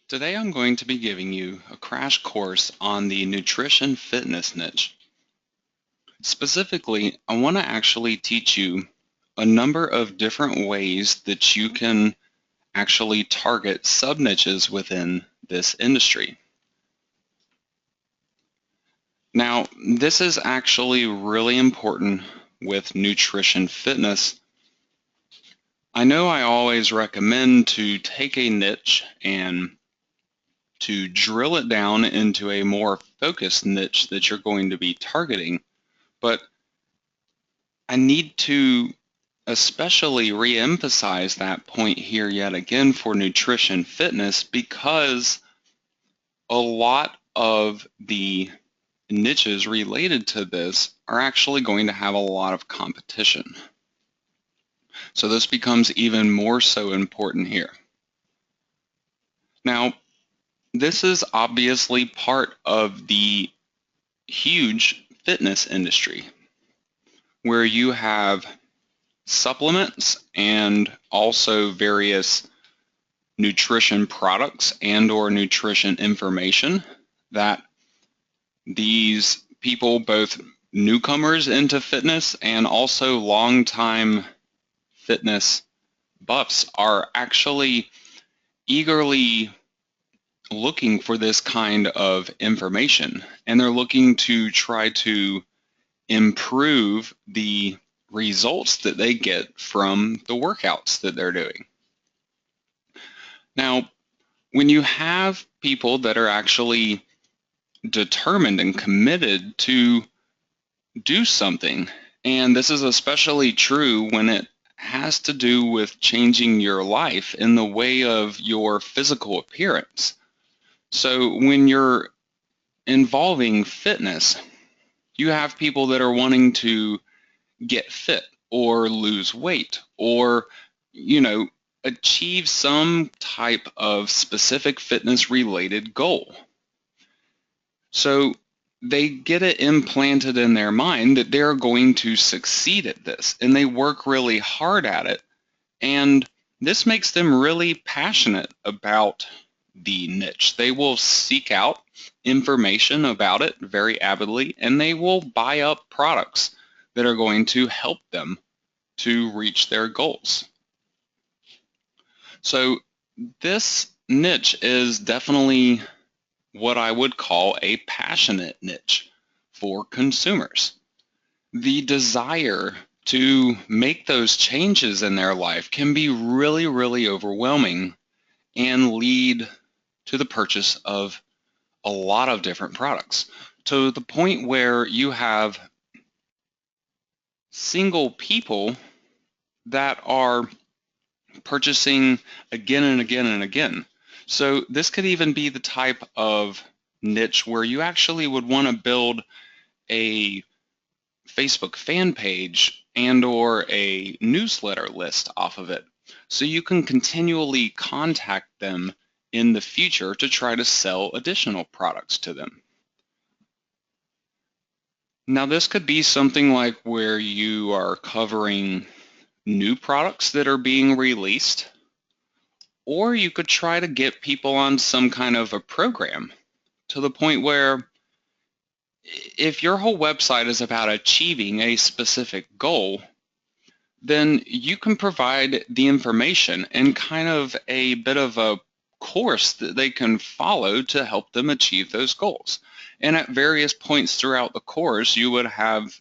Today I'm going to be giving you a crash course on the nutrition fitness niche. Specifically, I want to actually teach you a number of different ways that you can actually target sub-niches within this industry. Now, this is actually really important with nutrition fitness. I know I always recommend to take a niche and to drill it down into a more focused niche that you're going to be targeting. But I need to especially re-emphasize that point here yet again for nutrition fitness, because a lot of the niches related to this are actually going to have a lot of competition. So this becomes even more so important here. Now, this is obviously part of the huge fitness industry where you have supplements and also various nutrition products and or nutrition information that these people, both newcomers into fitness and also longtime fitness buffs, are actually eagerly looking for this kind of information, and they're looking to try to improve the results that they get from the workouts that they're doing. Now, when you have people that are actually determined and committed to do something, and this is especially true when it has to do with changing your life in the way of your physical appearance. So when you're involving fitness, you have people that are wanting to get fit or lose weight or, achieve some type of specific fitness related goal. So they get it implanted in their mind that they're going to succeed at this, and they work really hard at it. And this makes them really passionate about the niche. They will seek out information about it very avidly, and they will buy up products that are going to help them to reach their goals. So this niche is definitely what I would call a passionate niche for consumers. The desire to make those changes in their life can be really, really overwhelming and lead to the purchase of a lot of different products, to the point where you have single people that are purchasing again and again and again. So this could even be the type of niche where you actually would want to build a Facebook fan page and or a newsletter list off of it, so you can continually contact them in the future to try to sell additional products to them. Now this could be something like where you are covering new products that are being released, or you could try to get people on some kind of a program to the point where if your whole website is about achieving a specific goal, then you can provide the information and kind of a bit of a course that they can follow to help them achieve those goals. And at various points throughout the course, you would have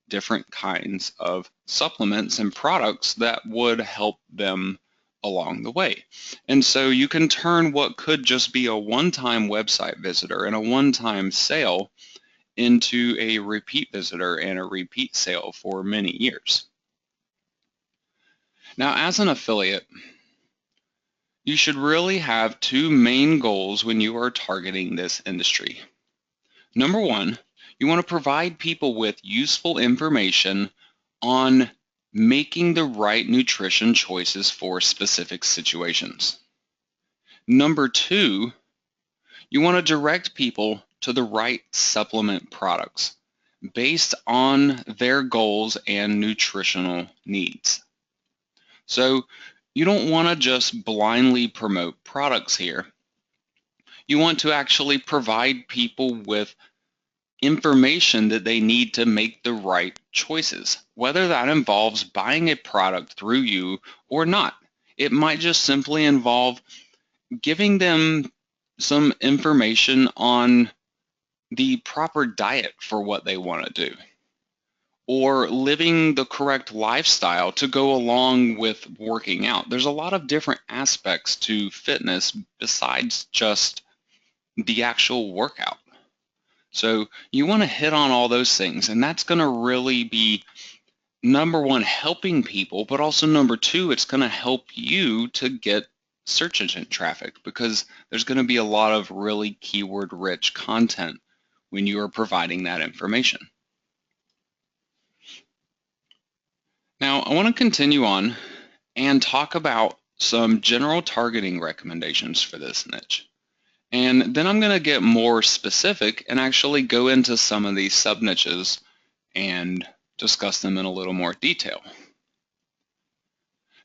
different kinds of supplements and products that would help them along the way. And so you can turn what could just be a one-time website visitor and a one-time sale into a repeat visitor and a repeat sale for many years. Now, as an affiliate, you should really have two main goals when you are targeting this industry. Number one, you want to provide people with useful information on making the right nutrition choices for specific situations. Number two, you want to direct people to the right supplement products based on their goals and nutritional needs. So you don't want to just blindly promote products here. You want to actually provide people with information that they need to make the right choices, whether that involves buying a product through you or not. It might just simply involve giving them some information on the proper diet for what they want to do, or living the correct lifestyle to go along with working out. There's a lot of different aspects to fitness besides just the actual workout. So you want to hit on all those things, and that's going to really be, number one, helping people, but also number two, it's going to help you to get search engine traffic, because there's going to be a lot of really keyword rich content when you are providing that information. Now, I want to continue on and talk about some general targeting recommendations for this niche. And then I'm going to get more specific and actually go into some of these sub-niches and discuss them in a little more detail.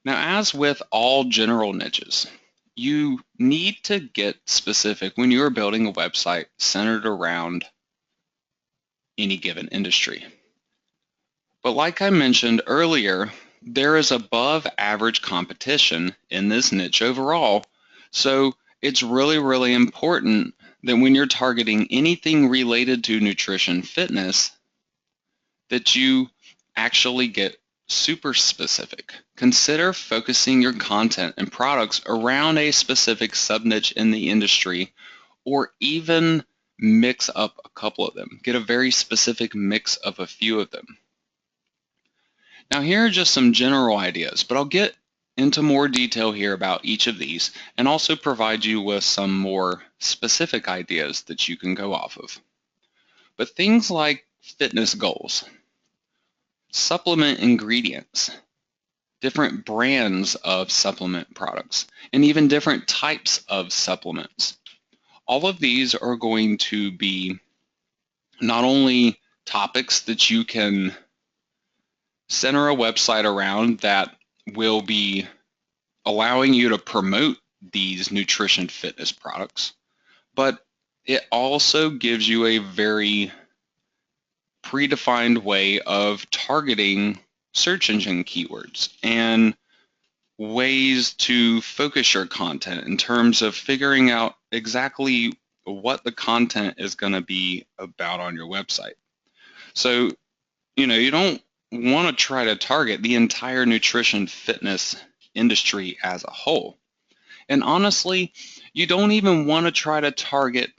Now, as with all general niches, you need to get specific when you are building a website centered around any given industry. But like I mentioned earlier, there is above average competition in this niche overall. So it's really, really important that when you're targeting anything related to nutrition fitness, that you actually get super specific. Consider focusing your content and products around a specific sub-niche in the industry, or even mix up a couple of them. Get a very specific mix of a few of them. Now, here are just some general ideas, but I'll get into more detail here about each of these and also provide you with some more specific ideas that you can go off of. But things like fitness goals, supplement ingredients, different brands of supplement products, and even different types of supplements. All of these are going to be not only topics that you can center a website around that will be allowing you to promote these nutrition fitness products, but it also gives you a very predefined way of targeting search engine keywords and ways to focus your content in terms of figuring out exactly what the content is going to be about on your website. So, you don't want to try to target the entire nutrition fitness industry as a whole. And honestly, you don't even want to try to target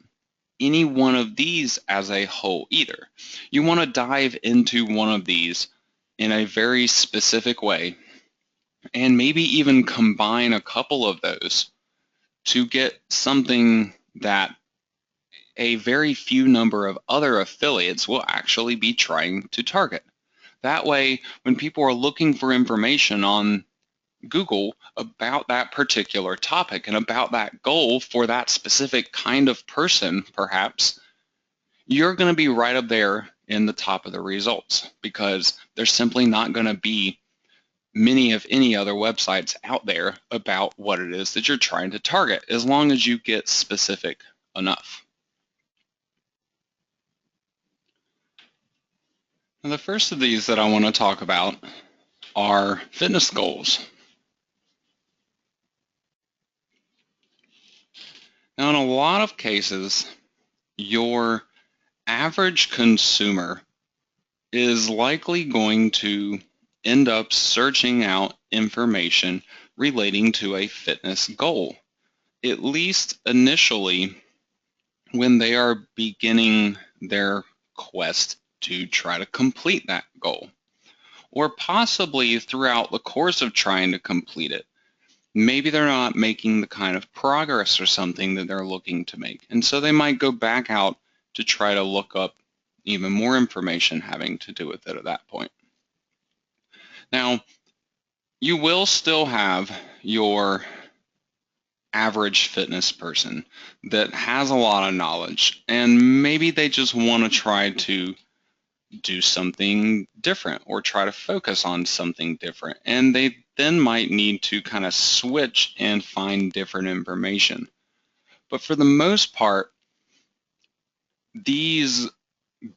any one of these as a whole either. You want to dive into one of these in a very specific way and maybe even combine a couple of those to get something that a very few number of other affiliates will actually be trying to target. That way, when people are looking for information on Google about that particular topic and about that goal for that specific kind of person, perhaps, you're going to be right up there in the top of the results, because there's simply not going to be many of any other websites out there about what it is that you're trying to target, as long as you get specific enough. Now, the first of these that I want to talk about are fitness goals. Now, in a lot of cases, your average consumer is likely going to end up searching out information relating to a fitness goal, at least initially when they are beginning their quest to try to complete that goal, or possibly throughout the course of trying to complete it. Maybe they're not making the kind of progress or something that they're looking to make, and so they might go back out to try to look up even more information having to do with it at that point. Now, you will still have your average fitness person that has a lot of knowledge, and maybe they just want to try to do something different or try to focus on something different, and they then might need to kind of switch and find different information. But for the most part, these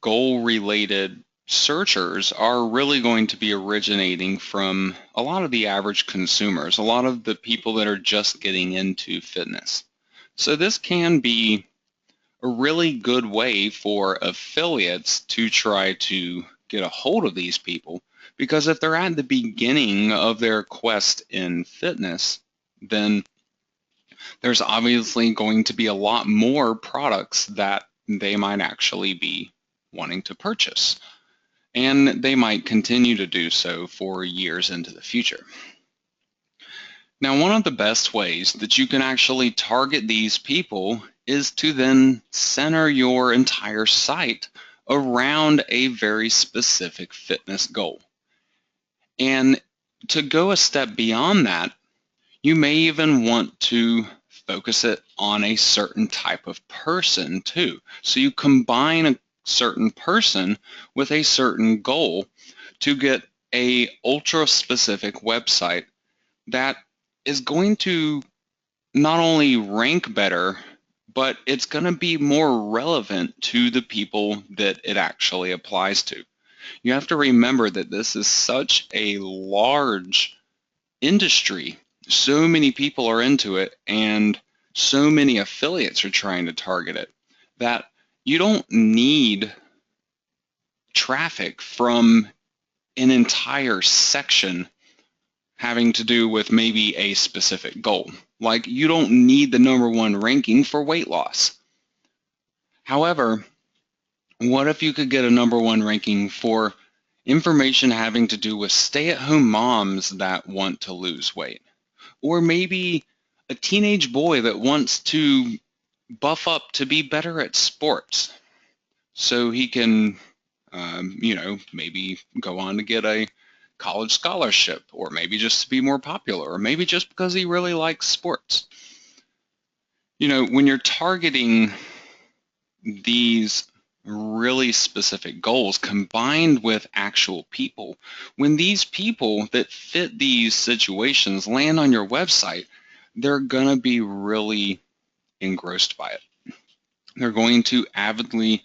goal-related searchers are really going to be originating from a lot of the average consumers, a lot of the people that are just getting into fitness. So this can be a really good way for affiliates to try to get a hold of these people, because if they're at the beginning of their quest in fitness, then there's obviously going to be a lot more products that they might actually be wanting to purchase. And they might continue to do so for years into the future. Now, one of the best ways that you can actually target these people is to then center your entire site around a very specific fitness goal. And to go a step beyond that, you may even want to focus it on a certain type of person too. So you combine a certain person with a certain goal to get a ultra specific website that is going to not only rank better, but it's going to be more relevant to the people that it actually applies to. You have to remember that this is such a large industry. So many people are into it, and so many affiliates are trying to target it, that you don't need traffic from an entire section having to do with maybe a specific goal. Like, you don't need the #1 ranking for weight loss. However, what if you could get a #1 ranking for information having to do with stay-at-home moms that want to lose weight? Or maybe a teenage boy that wants to buff up to be better at sports so he can, maybe go on to get a college scholarship, or maybe just to be more popular, or maybe just because he really likes sports. When you're targeting these really specific goals combined with actual people, when these people that fit these situations land on your website, they're going to be really engrossed by it. They're going to avidly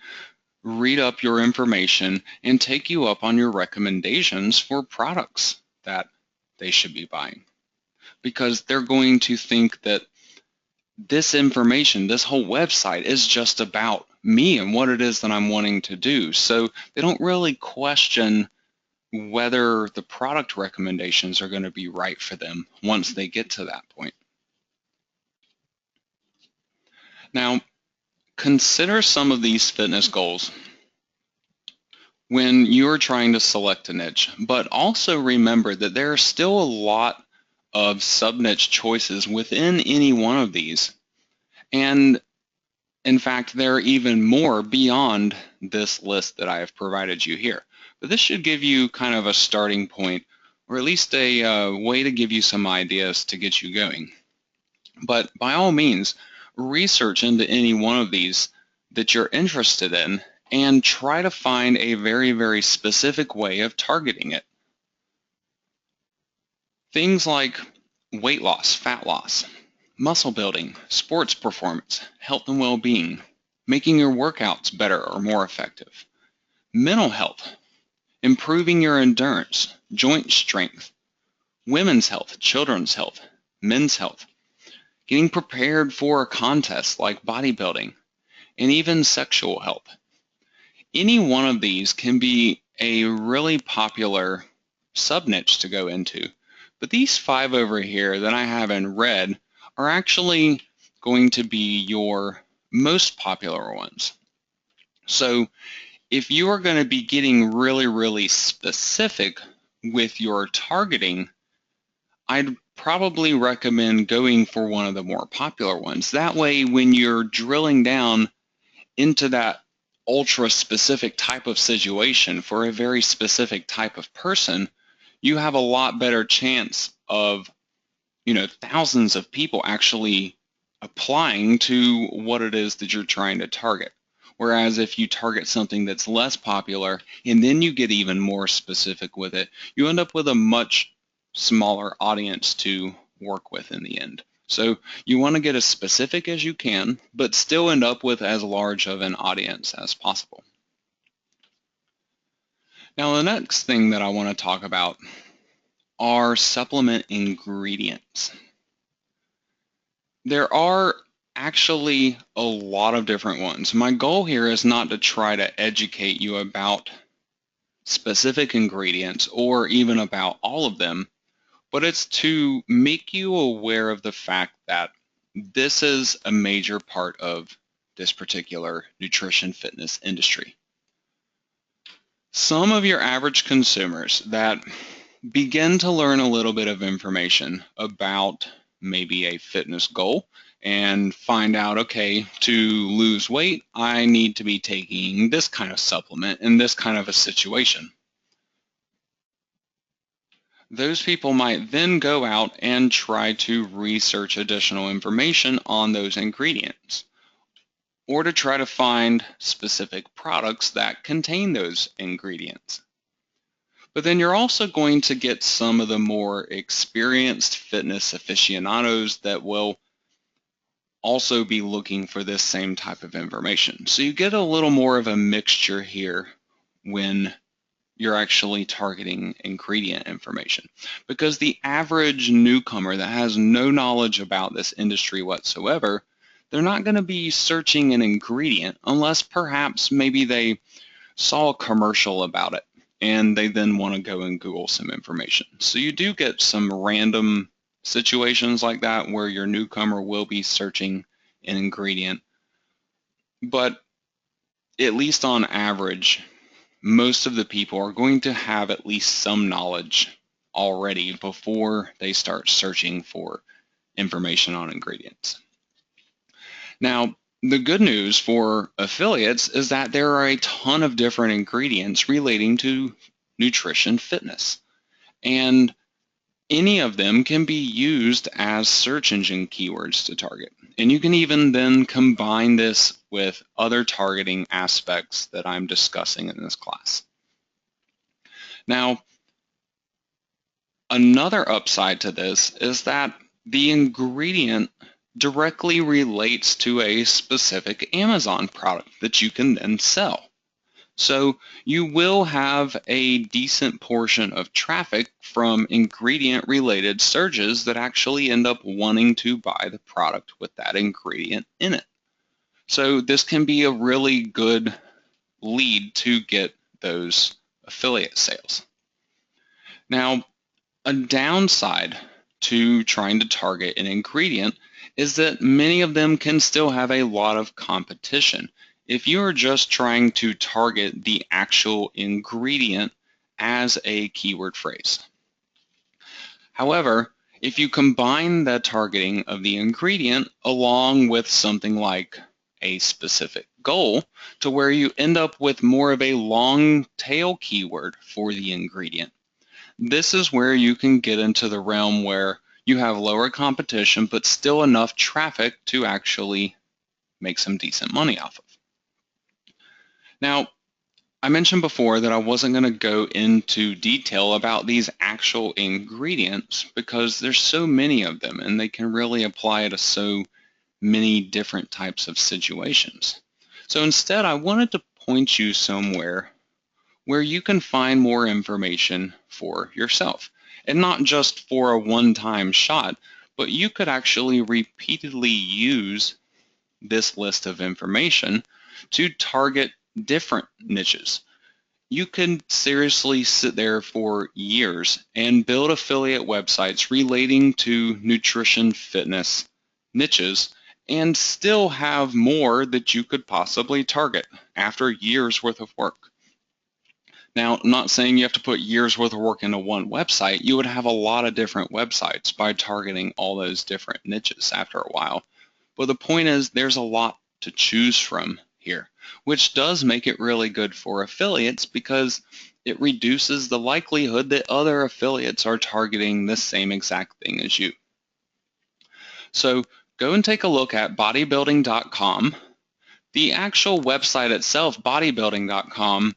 read up your information and take you up on your recommendations for products that they should be buying, because they're going to think that this information, this whole website, is just about me and what it is that I'm wanting to do. So they don't really question whether the product recommendations are going to be right for them once they get to that point. Now, consider some of these fitness goals when you're trying to select a niche, but also remember that there are still a lot of sub-niche choices within any one of these. And in fact, there are even more beyond this list that I have provided you here. But this should give you kind of a starting point, or at least a way to give you some ideas to get you going. But by all means, research into any one of these that you're interested in and try to find a very, very specific way of targeting it. Things like weight loss, fat loss, muscle building, sports performance, health and well-being, making your workouts better or more effective, mental health, improving your endurance, joint strength, women's health, children's health, men's health, getting prepared for a contest like bodybuilding, and even sexual health. Any one of these can be a really popular sub-niche to go into, but these 5 over here that I have in red are actually going to be your most popular ones. So if you are going to be getting really, really specific with your targeting, I'd probably recommend going for one of the more popular ones. That way, when you're drilling down into that ultra specific type of situation for a very specific type of person, you have a lot better chance of thousands of people actually applying to what it is that you're trying to target. Whereas if you target something that's less popular and then you get even more specific with it, you end up with a much smaller audience to work with in the end. So you want to get as specific as you can, but still end up with as large of an audience as possible. Now, the next thing that I want to talk about are supplement ingredients. There are actually a lot of different ones. My goal here is not to try to educate you about specific ingredients or even about all of them, but it's to make you aware of the fact that this is a major part of this particular nutrition fitness industry. Some of your average consumers that begin to learn a little bit of information about maybe a fitness goal and find out, okay, to lose weight, I need to be taking this kind of supplement in this kind of a situation. Those people might then go out and try to research additional information on those ingredients, or to try to find specific products that contain those ingredients. But then you're also going to get some of the more experienced fitness aficionados that will also be looking for this same type of information. So you get a little more of a mixture here when you're actually targeting ingredient information, because the average newcomer that has no knowledge about this industry whatsoever, they're not going to be searching an ingredient unless perhaps maybe they saw a commercial about it and they then want to go and Google some information. So you do get some random situations like that where your newcomer will be searching an ingredient, but at least on average, most of the people are going to have at least some knowledge already before they start searching for information on ingredients. Now, the good news for affiliates is that there are a ton of different ingredients relating to nutrition fitness, and any of them can be used as search engine keywords to target. And you can even then combine this with other targeting aspects that I'm discussing in this class. Now, another upside to this is that the ingredient directly relates to a specific Amazon product that you can then sell. So you will have a decent portion of traffic from ingredient-related searches that actually end up wanting to buy the product with that ingredient in it. So this can be a really good lead to get those affiliate sales. Now, a downside to trying to target an ingredient is that many of them can still have a lot of competition. If you are just trying to target the actual ingredient as a keyword phrase. However, if you combine the targeting of the ingredient along with something like a specific goal to where you end up with more of a long tail keyword for the ingredient, this is where you can get into the realm where you have lower competition but still enough traffic to actually make some decent money off of. Now, I mentioned before that I wasn't going to go into detail about these actual ingredients because there's so many of them and they can really apply to so many different types of situations. So instead, I wanted to point you somewhere where you can find more information for yourself. And not just for a one-time shot, but you could actually repeatedly use this list of information to target different niches. You can seriously sit there for years and build affiliate websites relating to nutrition fitness niches and still have more that you could possibly target after years worth of work. Now, I'm not saying you have to put years worth of work into one website. You would have a lot of different websites by targeting all those different niches after a while. But the point is there's a lot to choose from here, which does make it really good for affiliates because it reduces the likelihood that other affiliates are targeting the same exact thing as you. So go and take a look at bodybuilding.com. The actual website itself, bodybuilding.com,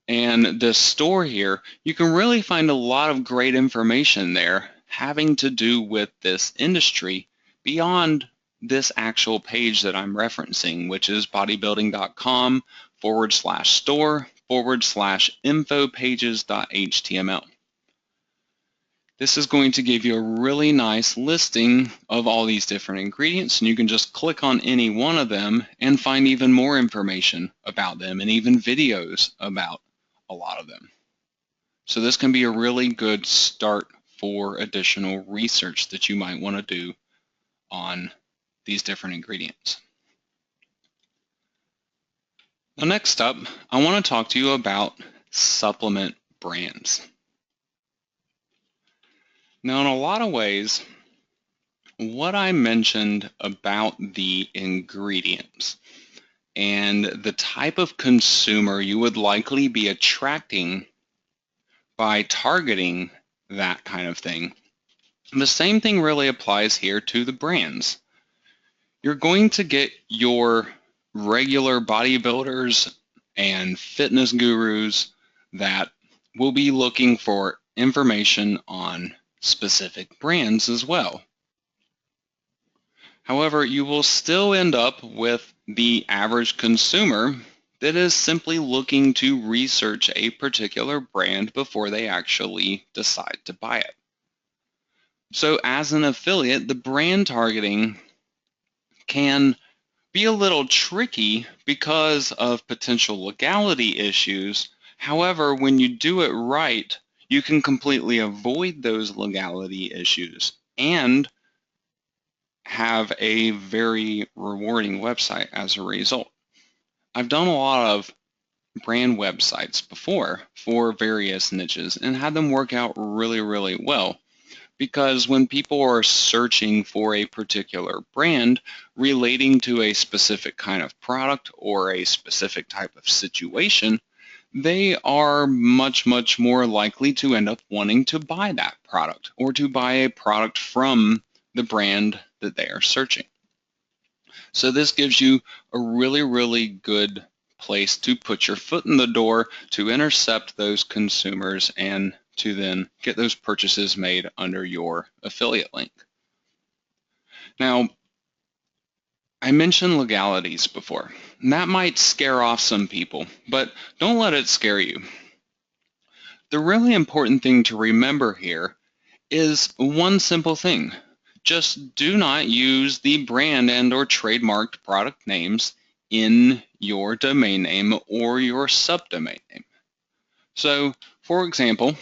and the store here, you can really find a lot of great information there having to do with this industry beyond this actual page that I'm referencing, which is bodybuilding.com/store/info pages.html. This is going to give you a really nice listing of all these different ingredients, and you can just click on any one of them and find even more information about them and even videos about a lot of them. So this can be a really good start for additional research that you might want to do on these different ingredients. Now, next up, I want to talk to you about supplement brands. Now, in a lot of ways, what I mentioned about the ingredients and the type of consumer you would likely be attracting by targeting that kind of thing, the same thing really applies here to the brands. You're going to get your regular bodybuilders and fitness gurus that will be looking for information on specific brands as well. However, you will still end up with the average consumer that is simply looking to research a particular brand before they actually decide to buy it. So as an affiliate, the brand targeting can be a little tricky because of potential legality issues. However, when you do it right, you can completely avoid those legality issues and have a very rewarding website as a result. I've done a lot of brand websites before for various niches and had them work out really, really well. Because when people are searching for a particular brand relating to a specific kind of product or a specific type of situation, they are much, much more likely to end up wanting to buy that product or to buy a product from the brand that they are searching. So this gives you a really, really good place to put your foot in the door to intercept those consumers and to then get those purchases made under your affiliate link. Now, I mentioned legalities before, and that might scare off some people, but don't let it scare you. The really important thing to remember here is one simple thing. Just do not use the brand and or trademarked product names in your domain name or your subdomain name. So, for example,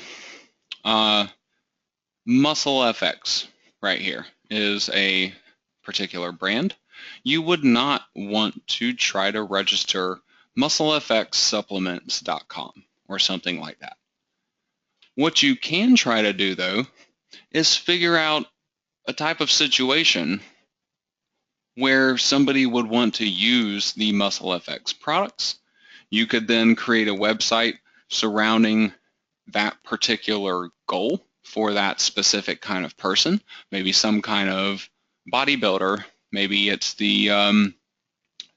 MuscleFX right here is a particular brand. You would not want to try to register MuscleFXSupplements.com or something like that. What you can try to do, though, is figure out a type of situation where somebody would want to use the MuscleFX products. You could then create a website surrounding that particular goal for that specific kind of person, maybe some kind of bodybuilder, maybe it's the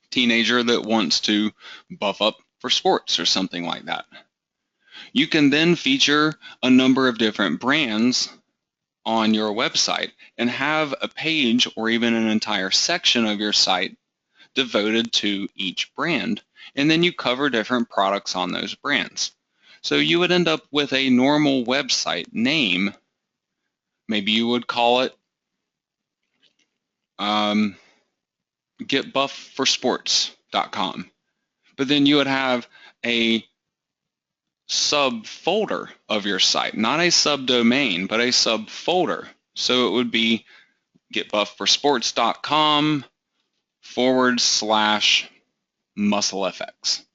teenager that wants to buff up for sports or something like that. You can then feature a number of different brands on your website and have a page or even an entire section of your site devoted to each brand, and then you cover different products on those brands. So you would end up with a normal website name. Maybe you would call it getbuffforsports.com. But then you would have a subfolder of your site, not a subdomain, but a subfolder. So it would be getbuffforsports.com/MuscleFX.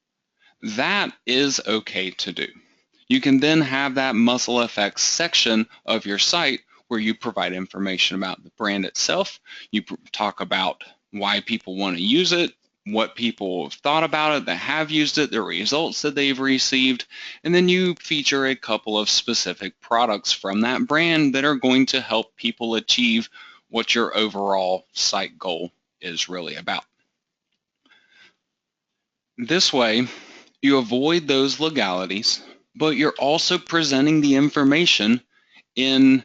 That is okay to do. You can then have that MuscleFX section of your site where you provide information about the brand itself. You talk about why people want to use it, what people have thought about it that have used it, the results that they've received, and then you feature a couple of specific products from that brand that are going to help people achieve what your overall site goal is really about. This way, you avoid those legalities, but you're also presenting the information in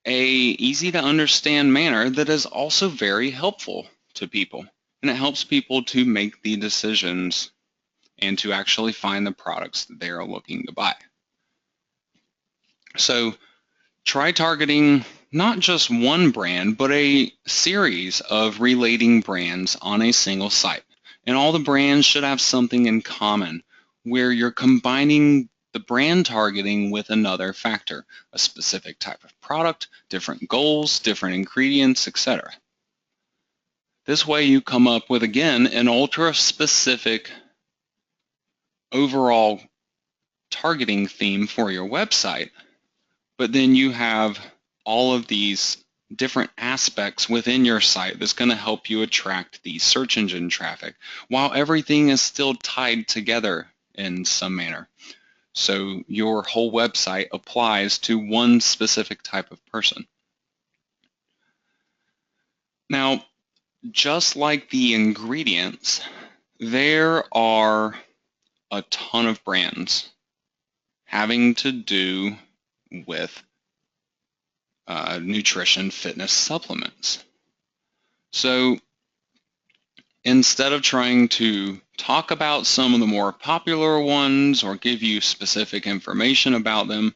a easy to understand manner that is also very helpful to people. And it helps people to make the decisions and to actually find the products that they are looking to buy. So try targeting not just one brand, but a series of relating brands on a single site. And all the brands should have something in common where you're combining the brand targeting with another factor, a specific type of product, different goals, different ingredients, etc. This way you come up with, again, an ultra-specific overall targeting theme for your website, but then you have all of these different aspects within your site that's going to help you attract the search engine traffic while everything is still tied together in some manner. So your whole website applies to one specific type of person. Now, just like the ingredients, there are a ton of brands having to do with nutrition fitness supplements. So instead of trying to talk about some of the more popular ones or give you specific information about them,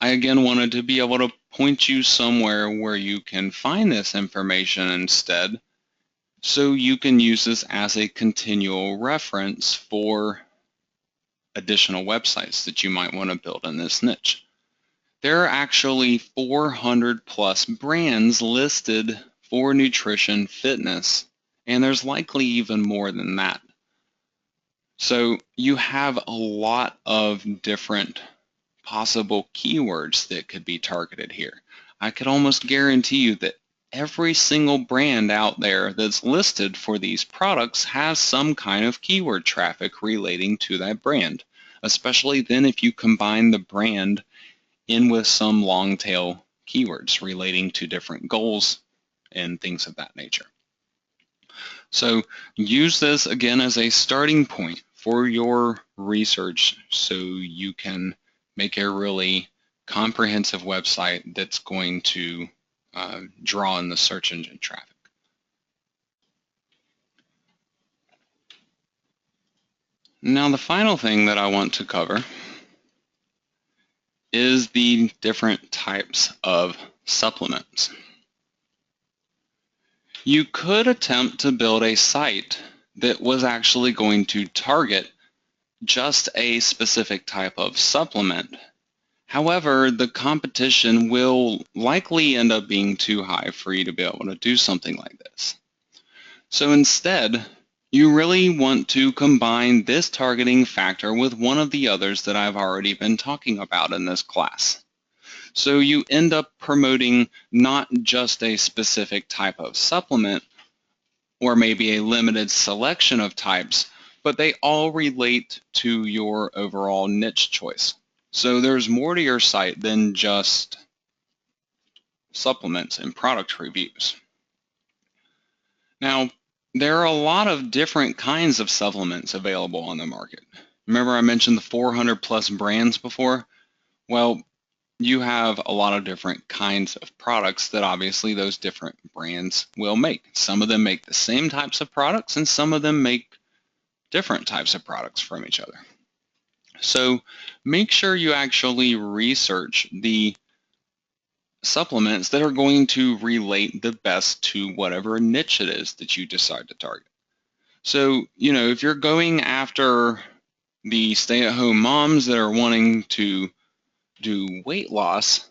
I again wanted to be able to point you somewhere where you can find this information instead, so you can use this as a continual reference for additional websites that you might want to build in this niche. There are actually 400 plus brands listed for nutrition fitness, and there's likely even more than that. So you have a lot of different possible keywords that could be targeted here. I could almost guarantee you that every single brand out there that's listed for these products has some kind of keyword traffic relating to that brand, especially then if you combine the brand in with some long tail keywords relating to different goals and things of that nature. So use this again as a starting point for your research so you can make a really comprehensive website that's going to draw in the search engine traffic. Now, the final thing that I want to cover is the different types of supplements. You could attempt to build a site that was actually going to target just a specific type of supplement. However, the competition will likely end up being too high for you to be able to do something like this. So instead, you really want to combine this targeting factor with one of the others that I've already been talking about in this class. So you end up promoting not just a specific type of supplement or maybe a limited selection of types, but they all relate to your overall niche choice. So there's more to your site than just supplements and product reviews. Now, there are a lot of different kinds of supplements available on the market. Remember I mentioned the 400 plus brands before? Well, you have a lot of different kinds of products that obviously those different brands will make. Some of them make the same types of products and some of them make different types of products from each other. So make sure you actually research the supplements that are going to relate the best to whatever niche it is that you decide to target. So, if you're going after the stay-at-home moms that are wanting to do weight loss,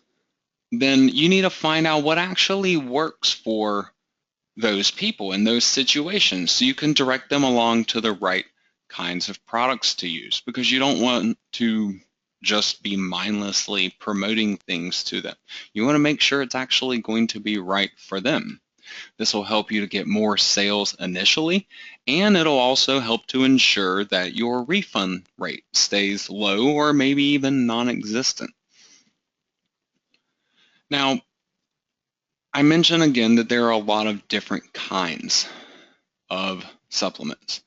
then you need to find out what actually works for those people in those situations so you can direct them along to the right kinds of products to use, because you don't want to just be mindlessly promoting things to them. You want to make sure it's actually going to be right for them. This will help you to get more sales initially, and it'll also help to ensure that your refund rate stays low or maybe even non-existent. Now, I mentioned again that there are a lot of different kinds of supplements.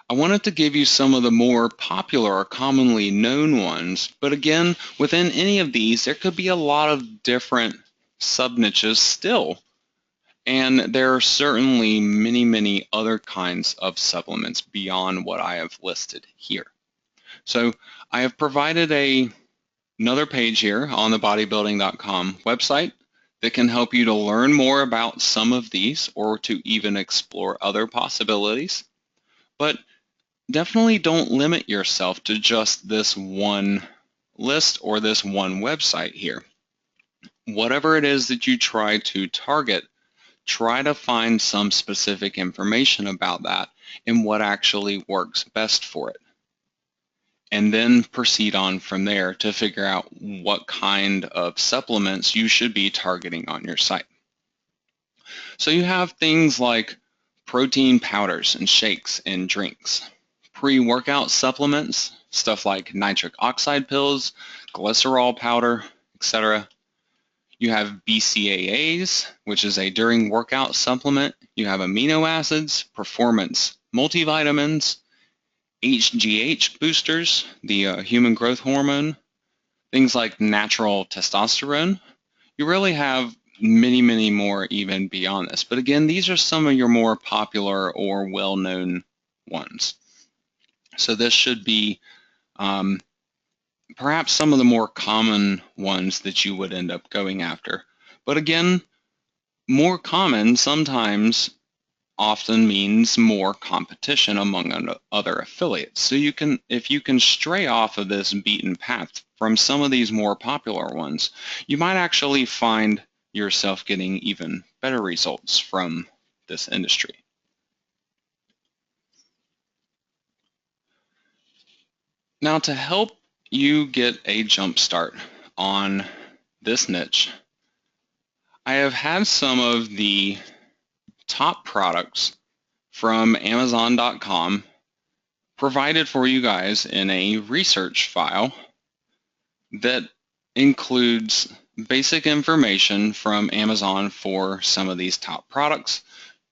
I wanted to give you some of the more popular or commonly known ones, but again, within any of these, there could be a lot of different sub-niches still. And there are certainly many, many other kinds of supplements beyond what I have listed here. So I have provided another page here on the bodybuilding.com website that can help you to learn more about some of these or to even explore other possibilities. But definitely don't limit yourself to just this one list or this one website here. Whatever it is that you try to target, try to find some specific information about that and what actually works best for it. And then proceed on from there to figure out what kind of supplements you should be targeting on your site. So you have things like protein powders and shakes and drinks, pre-workout supplements, stuff like nitric oxide pills, glycerol powder, etc. You have BCAAs, which is a during workout supplement. You have amino acids, performance multivitamins, HGH boosters, the human growth hormone, things like natural testosterone. You really have many, many more even beyond this. But again, these are some of your more popular or well-known ones. So this should be perhaps some of the more common ones that you would end up going after. But again, more common sometimes often means more competition among other affiliates. So you can, if you can stray off of this beaten path from some of these more popular ones, you might actually find yourself getting even better results from this industry. Now, to help you get a jump start on this niche, I have had some of the top products from Amazon.com provided for you guys in a research file that includes basic information from Amazon for some of these top products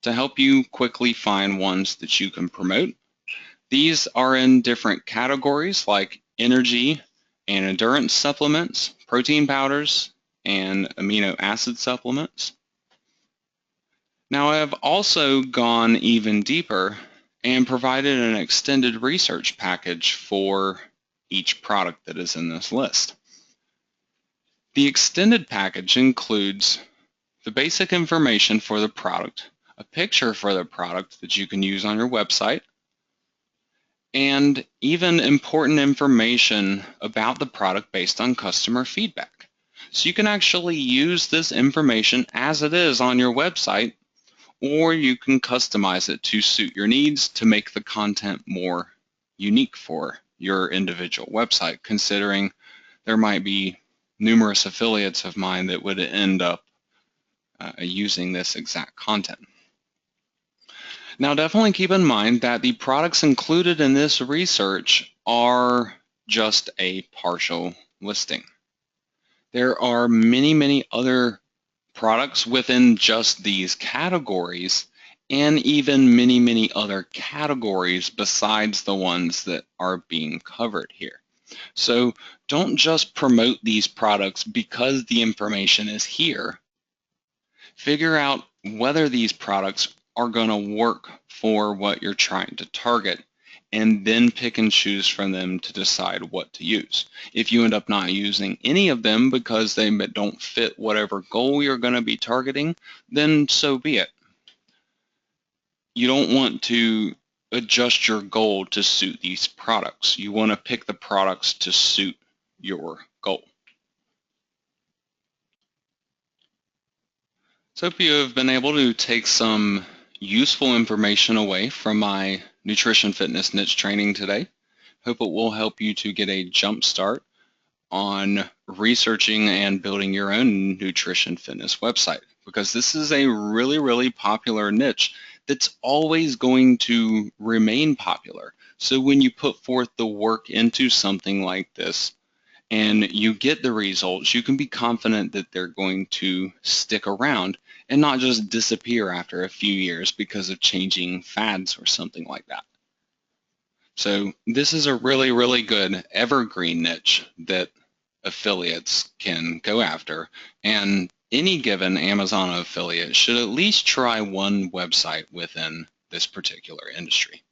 to help you quickly find ones that you can promote. These are in different categories like energy and endurance supplements, protein powders, and amino acid supplements. Now, I've also gone even deeper and provided an extended research package for each product that is in this list. The extended package includes the basic information for the product, a picture for the product that you can use on your website, and even important information about the product based on customer feedback. So you can actually use this information as it is on your website, or you can customize it to suit your needs to make the content more unique for your individual website, considering there might be numerous affiliates of mine that would end up using this exact content. Now, definitely keep in mind that the products included in this research are just a partial listing. There are many, many other products within just these categories, and even many, many other categories besides the ones that are being covered here. So don't just promote these products because the information is here. Figure out whether these products are going to work for what you're trying to target, and then pick and choose from them to decide what to use. If you end up not using any of them because they don't fit whatever goal you're going to be targeting, then so be it. You don't want to adjust your goal to suit these products. You want to pick the products to suit your goal. So hope you have been able to take some useful information away from my nutrition fitness niche training today. Hope it will help you to get a jump start on researching and building your own nutrition fitness website, because this is a really, really popular niche that's always going to remain popular. So when you put forth the work into something like this and you get the results, you can be confident that they're going to stick around and not just disappear after a few years because of changing fads or something like that. So this is a really, really good evergreen niche that affiliates can go after and any given Amazon affiliate should at least try one website within this particular industry.